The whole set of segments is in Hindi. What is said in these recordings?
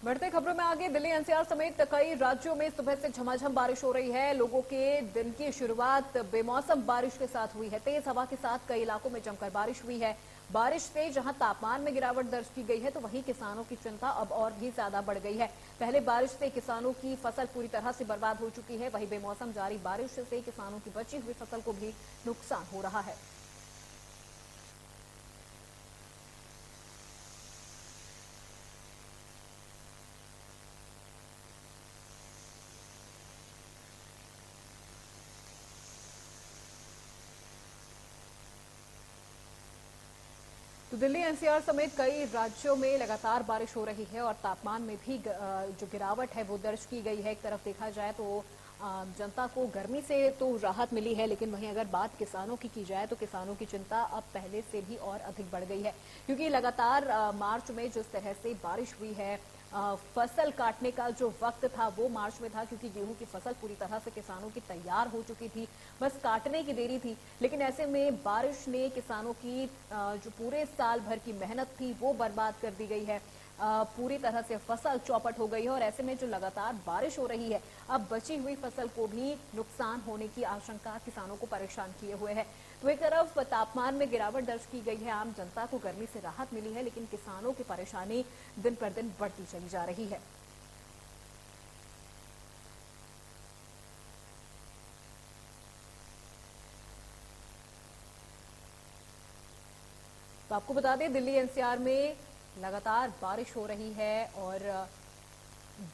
बढ़ते खबरों में आगे, दिल्ली एनसीआर समेत कई राज्यों में सुबह से झमाझम बारिश हो रही है। लोगों के दिन की शुरुआत बेमौसम बारिश के साथ हुई है। तेज हवा के साथ कई इलाकों में जमकर बारिश हुई है। बारिश से जहां तापमान में गिरावट दर्ज की गई है, तो वहीं किसानों की चिंता अब और भी ज्यादा बढ़ गई है। पहले बारिश से किसानों की फसल पूरी तरह से बर्बाद हो चुकी है, वहीं बेमौसम जारी बारिश से किसानों की बची हुई फसल को भी नुकसान हो रहा है। तो दिल्ली एनसीआर समेत कई राज्यों में लगातार बारिश हो रही है और तापमान में भी जो गिरावट है वो दर्ज की गई है। एक तरफ देखा जाए तो जनता को गर्मी से तो राहत मिली है, लेकिन वहीं अगर बात किसानों की जाए तो किसानों की चिंता अब पहले से भी और अधिक बढ़ गई है, क्योंकि लगातार मार्च में जिस तरह से बारिश हुई है, फसल काटने का जो वक्त था वो मार्च में था, क्योंकि गेहूं की फसल पूरी तरह से किसानों की तैयार हो चुकी थी, बस काटने की देरी थी। लेकिन ऐसे में बारिश ने किसानों की जो पूरे साल भर की मेहनत थी वो बर्बाद कर दी गई है। पूरी तरह से फसल चौपट हो गई है और ऐसे में जो लगातार बारिश हो रही है, अब बची हुई फसल को भी नुकसान होने की आशंका किसानों को परेशान किए हुए है। तो एक तरफ तापमान में गिरावट दर्ज की गई है, आम जनता को गर्मी से राहत मिली है, लेकिन किसानों की परेशानी दिन पर दिन बढ़ती चली जा रही है। तो आपको बता दें, दिल्ली एनसीआर में लगातार बारिश हो रही है और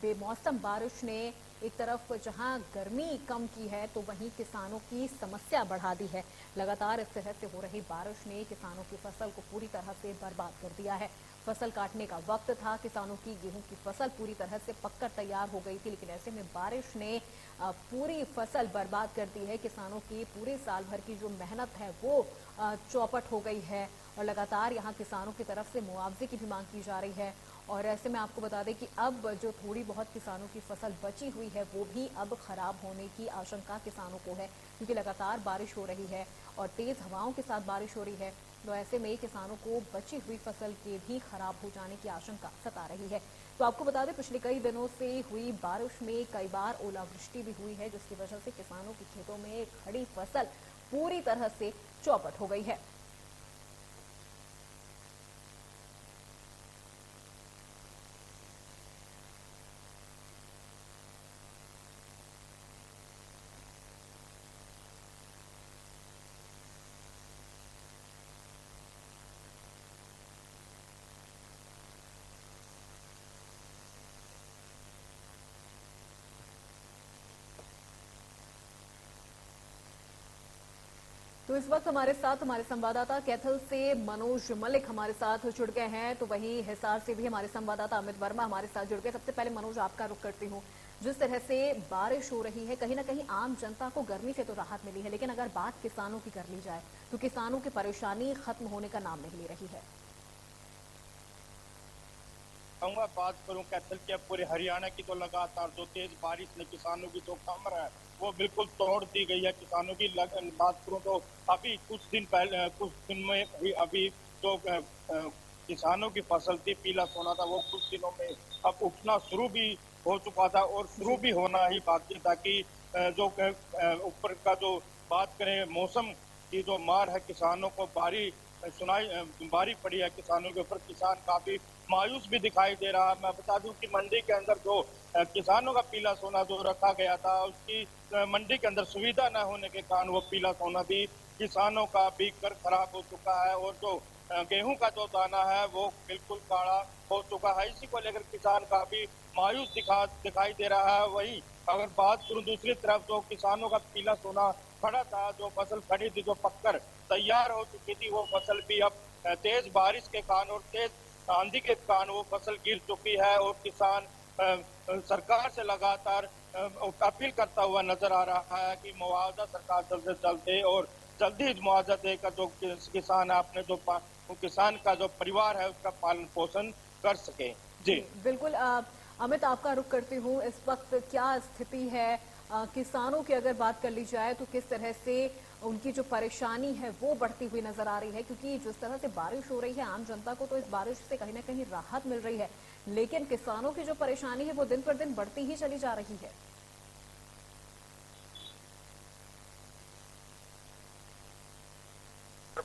बेमौसम बारिश ने एक तरफ जहां गर्मी कम की है, तो वहीं किसानों की समस्या बढ़ा दी है। लगातार इस तरह से हो रही बारिश ने किसानों की फसल को पूरी तरह से बर्बाद कर दिया है। फसल काटने का वक्त था, किसानों की गेहूं की फसल पूरी तरह से पककर तैयार हो गई थी, लेकिन ऐसे में बारिश ने पूरी फसल बर्बाद कर दी है। किसानों की पूरे साल भर की जो मेहनत है वो चौपट हो गई है और लगातार यहाँ किसानों की तरफ से मुआवजे की भी मांग की जा रही है। और ऐसे में आपको बता दें कि अब जो थोड़ी बहुत किसानों की फसल बची हुई है वो भी अब खराब होने की आशंका किसानों को है, क्योंकि लगातार बारिश हो रही है और तेज हवाओं के साथ बारिश हो रही है। तो ऐसे में किसानों को बची हुई फसल के भी खराब हो जाने की आशंका सता रही है। तो आपको बता दें, पिछले कई दिनों से हुई बारिश में कई बार ओलावृष्टि भी हुई है, जिसकी वजह से किसानों के खेतों में खड़ी फसल पूरी तरह से चौपट हो गई है। तो इस वक्त हमारे साथ हमारे संवाददाता कैथल से मनोज मलिक हमारे साथ जुड़ गए हैं, तो वहीं हिसार से भी हमारे संवाददाता अमित वर्मा हमारे साथ जुड़ गए। सबसे पहले मनोज, आपका रुख करती हूँ। जिस तरह से बारिश हो रही है, कहीं ना कहीं आम जनता को गर्मी से तो राहत मिली है, लेकिन अगर बात किसानों की कर ली जाए तो किसानों की परेशानी खत्म होने का नाम नहीं ले रही है। बात करूं कैथल के पूरे हरियाणा की, तो लगातार जो तेज बारिश ने किसानों की जो कमर है वो बिल्कुल तोड़ दी गई है। किसानों की बात करूं तो अभी कुछ दिन में भी अभी जो किसानों की फसल थी, पीला सोना था, वो कुछ दिनों में अब उठना शुरू भी हो चुका था और शुरू भी होना ही बाकी था। कि जो ऊपर का जो बात करें, मौसम की जो मार है किसानों को भारी पड़ी है किसानों के ऊपर। किसान काफी मायूस भी दिखाई दे रहा है। मैं बता दूं कि मंडी के अंदर जो किसानों का पीला सोना जो रखा गया था, उसकी मंडी के अंदर सुविधा न होने के कारण वो पीला सोना भी किसानों का बिक कर खराब हो चुका है और जो गेहूं का जो दाना है वो बिल्कुल काला हो चुका है। इसी को लेकर किसान काफी मायूस दिखाई दे रहा है। वही अगर बात करूं दूसरी तरफ, जो किसानों का पीला सोना खड़ा था, जो फसल खड़ी थी, जो पककर तैयार हो चुकी थी, वो फसल भी अब तेज बारिश के कारण और तेज आंधी के कारण वो फसल गिर चुकी है। और किसान सरकार से लगातार अपील करता हुआ नजर आ रहा है कि मुआवजा सरकार जल्द से जल्द दे और जल्दी ही मुआवजा देकर जो किसान है अपने जो किसान का जो परिवार है उसका पालन पोषण कर सके। जी बिल्कुल। अमित, आपका रुख करती हूँ। इस वक्त क्या स्थिति है किसानों की? अगर बात कर ली जाए तो किस तरह से उनकी जो परेशानी है वो बढ़ती हुई नजर आ रही है, क्योंकि जिस तरह से बारिश हो रही है आम जनता को तो इस बारिश से कहीं ना कहीं राहत मिल रही है, लेकिन किसानों की जो परेशानी है वो दिन पर दिन बढ़ती ही चली जा रही है।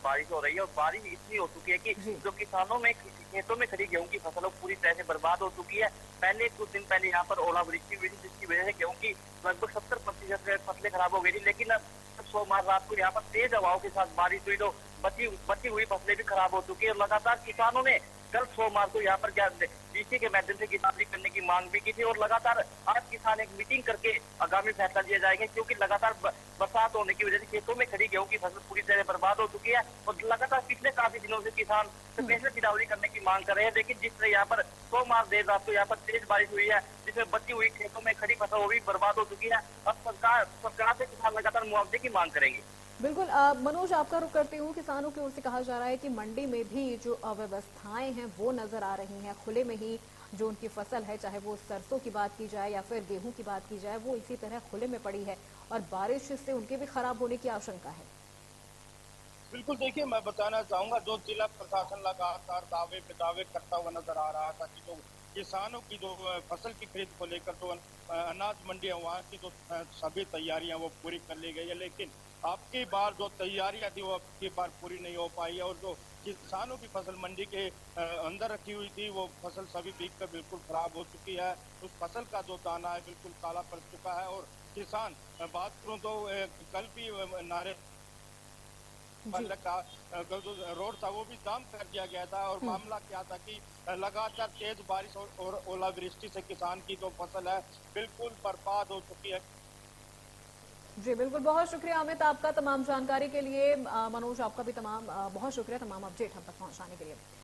बारिश हो रही है और बारिश इतनी हो चुकी है कि जी। जो किसानों में खेतों में खड़ी गेहूं की फसलों पूरी तरह से बर्बाद हो चुकी है। पहले कुछ दिन पहले यहाँ पर ओलावृष्टि हुई थी, जिसकी वजह से गेहूं की लगभग 70% फसलें खराब हो गई थी। लेकिन अब सोमवार रात को यहाँ पर तेज हवाओं के साथ बारिश हुई तो बची हुई फसलें भी खराब हो चुकी है। और लगातार किसानों ने कल सोमवार को यहाँ पर क्या डीसी के माध्यम से किसानी करने की मांग भी की थी और लगातार आज किसान एक मीटिंग करके आगामी फैसला लिया जाएगा, क्योंकि लगातार बरसात होने की वजह से खेतों में खड़ी गेहूं की फसल पूरी तरह बर्बाद हो चुकी है। और लगातार पिछले काफी दिनों से किसान स्पेशल गिरदावरी करने की मांग कर रहे हैं। लेकिन जिस तरह यहाँ पर सोमवार देर रात को यहाँ पर तेज बारिश हुई है, जिसमें बची हुई खेतों में खड़ी फसल वो भी बर्बाद हो चुकी है। अब सरकार से किसान लगातार मुआवजे की मांग करेंगे। बिल्कुल मनोज, आपका रुख करती हूँ। किसानों की ओर से कहा जा रहा है कि मंडी में भी जो अव्यवस्थाएं हैं वो नजर आ रही हैं। खुले में ही जो उनकी फसल है, चाहे वो सरसों की बात की जाए या फिर गेहूं की बात की जाए, वो इसी तरह खुले में पड़ी है और बारिश से उनके भी खराब होने की आशंका है। बिल्कुल, देखिए मैं बताना चाहूंगा, जो जिला प्रशासन लगातार दावे पे दावे करता हुआ नजर आ रहा था कि जो किसानों की जो फसल की खरीद को लेकर जो अनाज मंडियां वहाँ की जो सभी तैयारियां वो पूरी कर ली गई है, लेकिन आपकी बार जो तैयारियां थी वो आपकी बार पूरी नहीं हो पाई है। और जो किसानों की फसल मंडी के अंदर रखी हुई थी वो फसल सभी भीग कर बिल्कुल खराब हो चुकी है। उस फसल का जो दाना है बिल्कुल काला पड़ चुका है। और किसान बात करूं तो कल भी नारे का जो रोड था वो भी जाम कर दिया गया था। और मामला क्या था कि लगातार तेज बारिश और ओलावृष्टि से किसान की जो फसल है बिल्कुल बर्बाद हो चुकी है। जी बिल्कुल, बहुत शुक्रिया अमित आपका तमाम जानकारी के लिए। मनोज, आपका भी बहुत शुक्रिया तमाम अपडेट हम तक पहुंचाने के लिए।